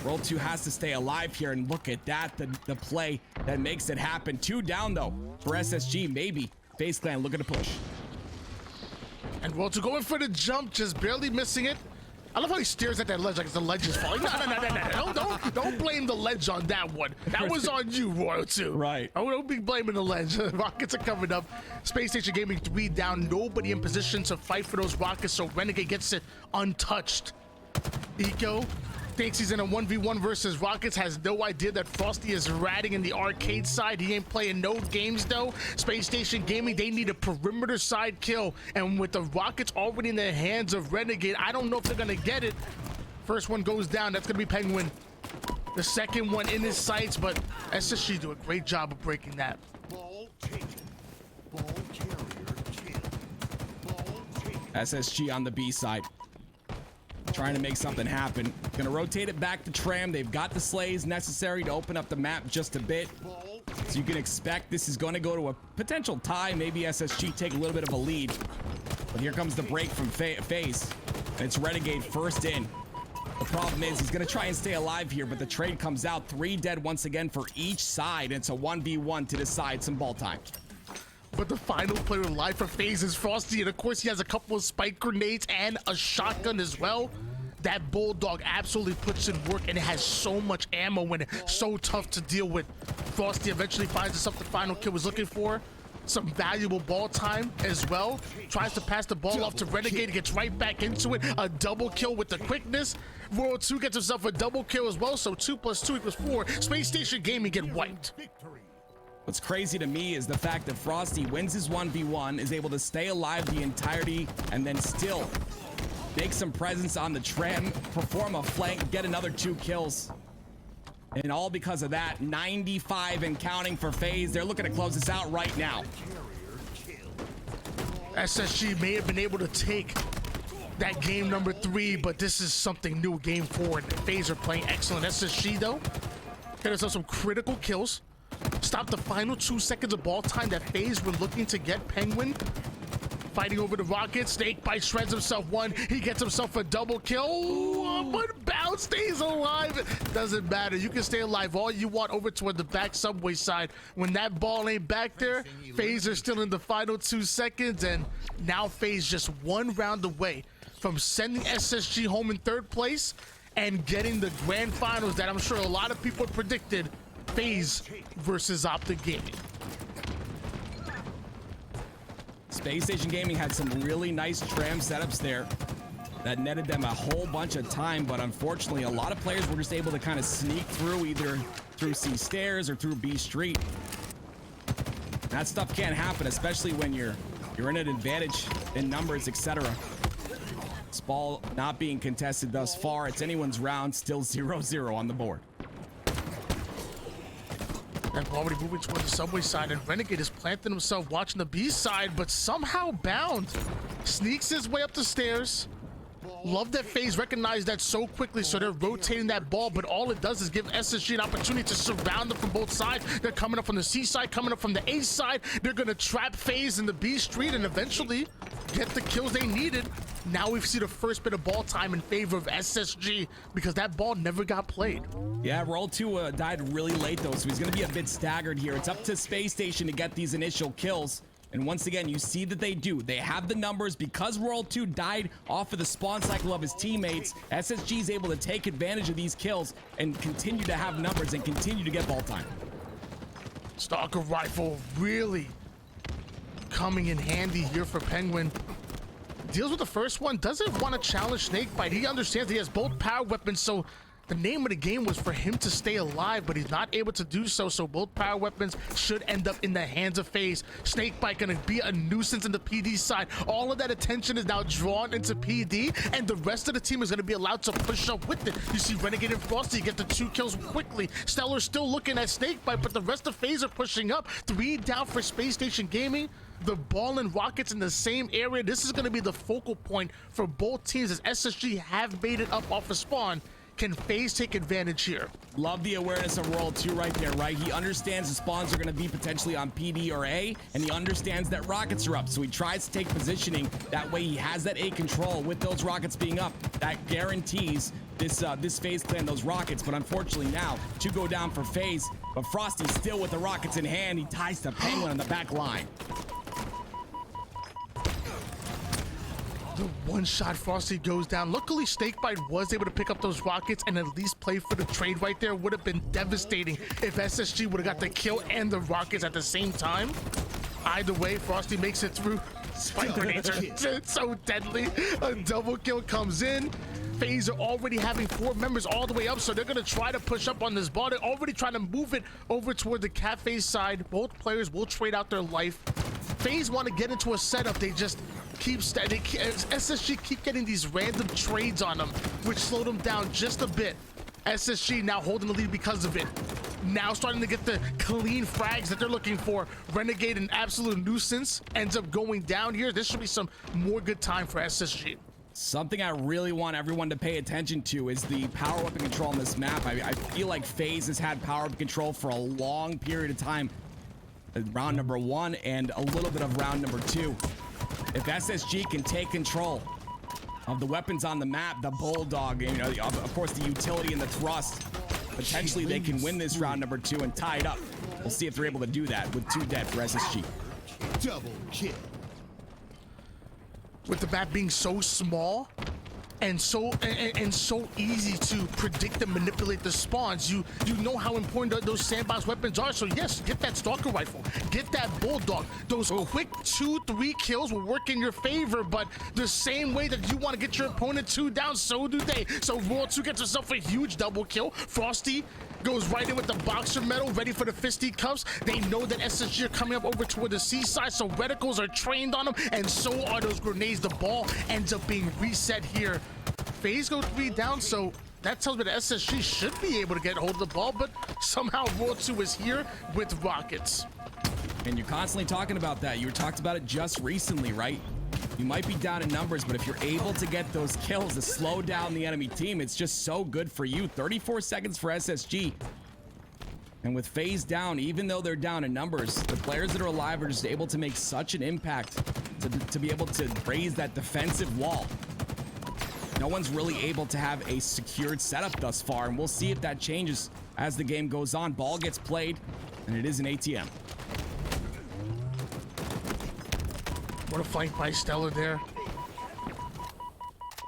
World 2 has to stay alive here, and look at that, the play that makes it happen. 2 down though for SSG, maybe. FaZe Clan looking to push. And World 2 going for the jump, just barely missing it. I love how he stares at that ledge like it's the ledge is falling. No. Don't blame the ledge on that one. That was on you, Royal 2. Right. Don't be blaming the ledge. Rockets are coming up. Space Station Gaming 3 down. Nobody in position to fight for those rockets, so Renegade gets it untouched. Eco thinks he's in a 1v1 versus Rockets, has no idea that Frosty is ratting in the arcade side. He ain't playing no games though. Space Station Gaming, they need a perimeter side kill, and with the Rockets already in the hands of Renegade, I don't know if they're gonna get it. First one goes down, that's gonna be Pznguin. The second one in his sights, but SSG do a great job of breaking that. Ball taken. Ball carrier killed. Ball taken. SSG on the B side, trying to make something happen. Gonna rotate it back to Tram. They've got the slays necessary to open up the map just a bit. So you can expect this is going to go to a potential tie. Maybe SSG take a little bit of a lead. But here comes the break from FaZe. And it's Renegade first in. The problem is he's going to try and stay alive here, but the trade comes out. 3 dead once again for each side. And it's a 1v1 to decide some ball time. But the final player alive for FaZe is Frosty, and of course he has a couple of spike grenades and a shotgun as well. That Bulldog absolutely puts in work, and it has so much ammo when it's so tough to deal with. Frosty eventually finds himself the final kill was looking for. Some valuable ball time as well. Tries to pass the ball off to Renegade, gets right back into it. A double kill with the quickness. World 2 gets himself a double kill as well, so 2 + 2 = 4. Space Station Gaming get wiped. What's crazy to me is the fact that Frosty wins his 1v1, is able to stay alive the entirety, and then still make some presence on the Tram, perform a flank, get another 2 kills. And all because of that. 95 and counting for FaZe. They're looking to close this out right now. SSG may have been able to take that game number 3, but this is something new. Game 4, and FaZe are playing excellent. SSG though, get us some critical kills. Stop the final 2 seconds of ball time that FaZe were looking to get. Pznguin fighting over the Rockets. SnakeBite shreds himself 1. He gets himself a double kill, but Bounce stays alive. Doesn't matter. You can stay alive all you want over toward the back subway side. When that ball ain't back there, FaZe are still in the final 2 seconds, and now FaZe just 1 round away from sending SSG home in 3rd place and getting the grand finals that I'm sure a lot of people predicted. FaZe versus Optic Gaming. Space Station Gaming had some really nice Tram setups there that netted them a whole bunch of time, but unfortunately a lot of players were just able to kind of sneak through either through C stairs or through B Street. That stuff can't happen, especially when you're in an advantage in numbers, etc. This ball not being contested thus far. It's anyone's round, still 0-0 on the board. And already moving towards the subway side, and Renegade is planting himself watching the B side, but somehow Bound sneaks his way up the stairs. Love that FaZe recognized that so quickly, so they're rotating that ball, but all it does is give SSG an opportunity to surround them from both sides. They're coming up from the C side, coming up from the A side. They're gonna trap FaZe in the B street and eventually get the kills they needed. Now we've seen the first bit of ball time in favor of SSG because that ball never got played. Yeah, World 2 died really late though, so he's gonna be a bit staggered here. It's up to Space Station to get these initial kills. And once again, you see that they do. They have the numbers. Because World 2 died off of the spawn cycle of his teammates, SSG is able to take advantage of these kills and continue to have numbers and continue to get ball time. Stalker Rifle really coming in handy here for Pznguin. Deals with the first one, doesn't want to challenge SnakeBite. He understands that he has both power weapons, so the name of the game was for him to stay alive, but he's not able to do so, so both power weapons should end up in the hands of FaZe. SnakeBite gonna be a nuisance in the PD side. All of that attention is now drawn into PD, and the rest of the team is gonna be allowed to push up with it. You see Renegade and Frosty get the 2 kills quickly. StelluR still looking at SnakeBite, but the rest of FaZe are pushing up. 3 down for Space Station Gaming. The ball and Rockets in the same area. This is gonna be the focal point for both teams as SSG have made it up off of spawn. Can FaZe take advantage here? Love the awareness of World 2 right there, right? He understands the spawns are going to be potentially on PD or A, and he understands that Rockets are up, so he tries to take positioning. That way he has that A control with those Rockets being up. That guarantees this FaZe clan those Rockets, but unfortunately now, 2 go down for FaZe, but Frosty's still with the Rockets in hand. He ties to Pznguin on the back line. The 1-shot Frosty goes down. Luckily, SnakeBite was able to pick up those Rockets and at least play for the trade right there. Would have been devastating if SSG would have got the kill and the Rockets at the same time. Either way, Frosty makes it through. Spike grenades are so deadly. A double kill comes in. FaZe are already having 4 members all the way up, so they're gonna try to push up on this ball. They're already trying to move it over toward the Cafe side. Both players will trade out their life. FaZe want to get into a setup. They just SSG keep getting these random trades on them, which slow them down just a bit. SSG now holding the lead because of it. Now starting to get the clean frags that they're looking for. Renegade, an absolute nuisance, ends up going down here. This should be some more good time for SSG. Something I really want everyone to pay attention to is the power weapon control on this map. I feel like FaZe has had power weapon control for a long period of time. Round number 1 and a little bit of round number 2. If SSG can take control of the weapons on the map, the Bulldog, you know, of course the utility and the thrust, potentially they can win this round number 2 and tie it up. We'll see if they're able to do that with 2 dead for SSG. Double kill. With the map being so small and so easy to predict and manipulate the spawns, you know how important those sandbox weapons are. So yes, get that stalker rifle, get that Bulldog. Those quick 2-3 kills will work in your favor, but the same way that you want to get your opponent 2 down, so do they. So Royal 2 gets herself a huge double kill. Frosty goes right in with the boxer medal, ready for the fisty cuffs. They know that SSG are coming up over toward the seaside, so reticles are trained on them, and so are those grenades. The ball ends up being reset here. FaZe go 3 down, so that tells me that SSG should be able to get hold of the ball, but somehow Royal 2 is here with rockets. And you're constantly talking about that. You talked about it just recently, right? You might be down in numbers, but if you're able to get those kills to slow down the enemy team, it's just so good for you. 34 seconds for SSG. And with FaZe down, even though they're down in numbers, the players that are alive are just able to make such an impact to be able to raise that defensive wall. No one's really able to have a secured setup thus far, and we'll see if that changes as the game goes on. Ball gets played, and it is an ATM. What a flank by StelluR there.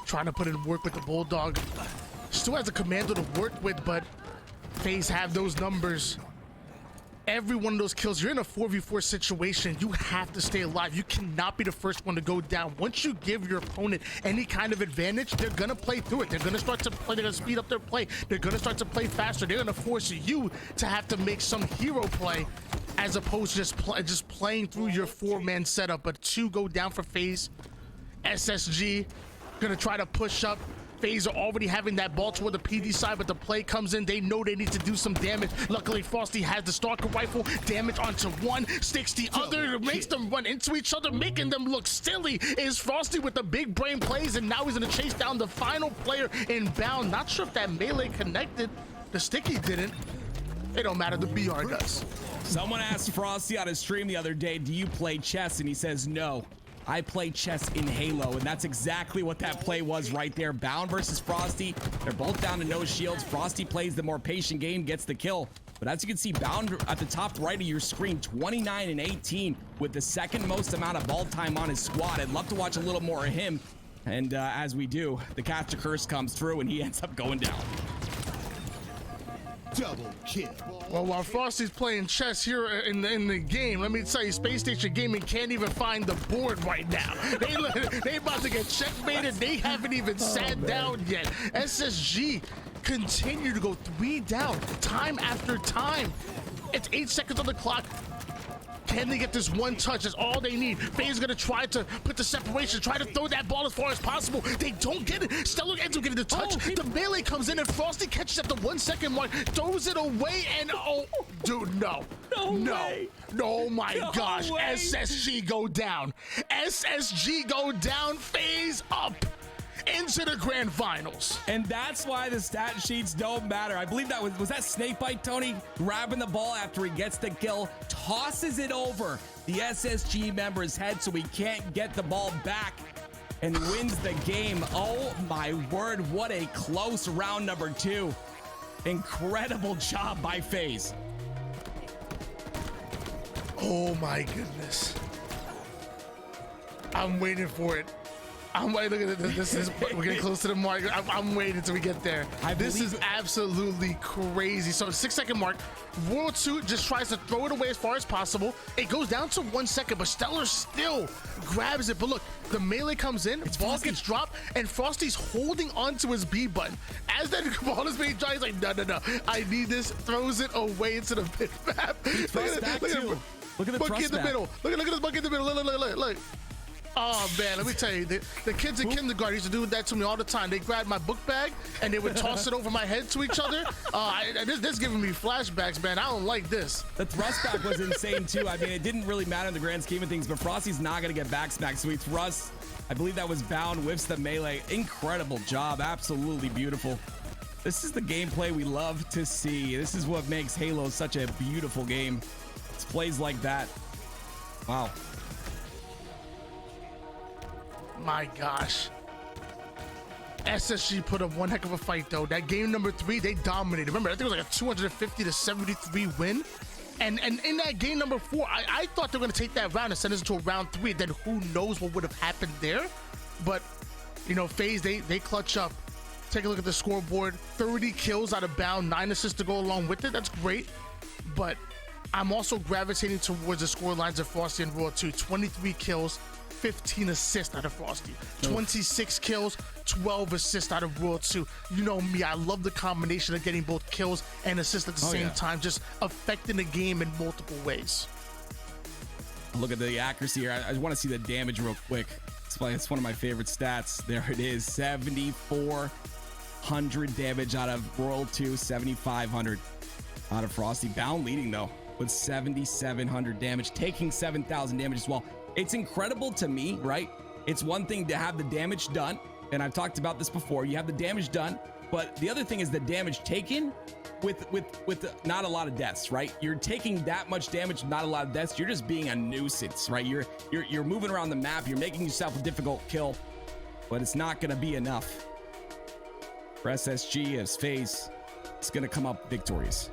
Trying to put in work with the Bulldog. Still has a commando to work with, but FaZe have those numbers. Every one of those kills, you're in a 4v4 situation. You have to stay alive. You cannot be the first one to go down. Once you give your opponent any kind of advantage, they're gonna play through it. They're gonna start to play, they're gonna speed up their play. They're gonna start to play faster. They're gonna force you to have to make some hero play as opposed to just playing through your 4-man setup. But 2 go down for FaZe. SSG gonna try to push up. FaZe are already having that ball toward the PD side, but the play comes in. They know they need to do some damage. Luckily, Frosty has the stalker rifle. Damage onto one, sticks the other, makes them run into each other, making them look silly. Is Frosty with the big brain plays, and now he's gonna chase down the final player inbound. Not sure if that melee connected. The sticky didn't. It don't matter, the BR does. Someone asked Frosty on his stream the other day, do you play chess? And he says, no. I play chess in Halo, and that's exactly what that play was right there. Bound versus Frosty. They're both down to no shields. Frosty plays the more patient game, gets the kill. But as you can see, Bound at the top right of your screen, 29 and 18 with the second most amount of ball time on his squad. I'd love to watch a little more of him. And as we do, the caster curse comes through, and he ends up going down. Double kill. Well, while Frosty's playing chess here in the game, let me tell you, Space Station Gaming can't even find the board right now. They about to get checkmated. They haven't even sat down yet. SSG continue to go 3 down, time after time. It's 8 seconds on the clock. Can they get this one touch? That's all they need. FaZe is gonna try to put the separation, try to throw that ball as far as possible. They don't get it. StelluR ends up getting the touch. The melee comes in and Frosty catches at the 1 second mark, throws it away, and oh, dude, no. Oh my gosh. Way. SSG go down. SSG go down. FaZe up into the grand finals. And that's why the stat sheets don't matter. I believe that was that SnakeBite, Tony, grabbing the ball after he gets the kill, tosses it over the SSG member's head so he can't get the ball back, and wins the game. Oh my word, what a close round number 2. Incredible job by FaZe. Oh my goodness. I'm waiting for it. I'm waiting. Look at this. We're getting close to the mark. I'm waiting until we get there. This is absolutely crazy. So 6-second mark. World 2 just tries to throw it away as far as possible. It goes down to 1 second, but StelluR still grabs it. But look, the melee comes in, ball gets dropped, and Frosty's holding onto his B button. As that ball is being dropped, he's like, no. I need this. Throws it away into the pit map. Look at the monkey in the middle. Look at this monkey in the middle. Look. Oh man, let me tell you, the kids in kindergarten used to do that to me all the time. They grabbed my book bag and they would toss it over my head to each other. This giving me flashbacks, man. I don't like this. The thrust back was insane too. I mean, it didn't really matter in the grand scheme of things, but Frosty's not gonna get back smacked. So he thrusts. I believe that was bound, whiffs the melee. Incredible job, absolutely beautiful. This is the gameplay we love to see. This is what makes Halo such a beautiful game. It's plays like that. Wow. My gosh. SSG put up one heck of a fight though. That game number 3, they dominated. Remember, I think it was like a 250 to 73 win. And in that game number 4, I thought they were gonna take that round and send us into a round 3. Then who knows what would have happened there? But you know, FaZe, they clutch up. Take a look at the scoreboard. 30 kills out of bound, 9 assists to go along with it. That's great. But I'm also gravitating towards the score lines of Frosty and World 2. 23 kills. 15 assists out of Frosty, 26 kills, 12 assists out of World 2. You know me, I love the combination of getting both kills and assists at the same time, just affecting the game in multiple ways. Look at the accuracy here. I want to see the damage real quick. It's one of my favorite stats. There it is, 7,400 damage out of World 2, 7,500 out of Frosty. Bound leading though with 7,700 damage, taking 7,000 damage as well. It's incredible to me, right? It's one thing to have the damage done, and I've talked about this before. You have the damage done, but the other thing is the damage taken with not a lot of deaths, right? You're taking that much damage, not a lot of deaths. You're just being a nuisance, right? You're moving around the map. You're making yourself a difficult kill, but it's not going to be enough for SSG as FaZe. It's going to come up victorious.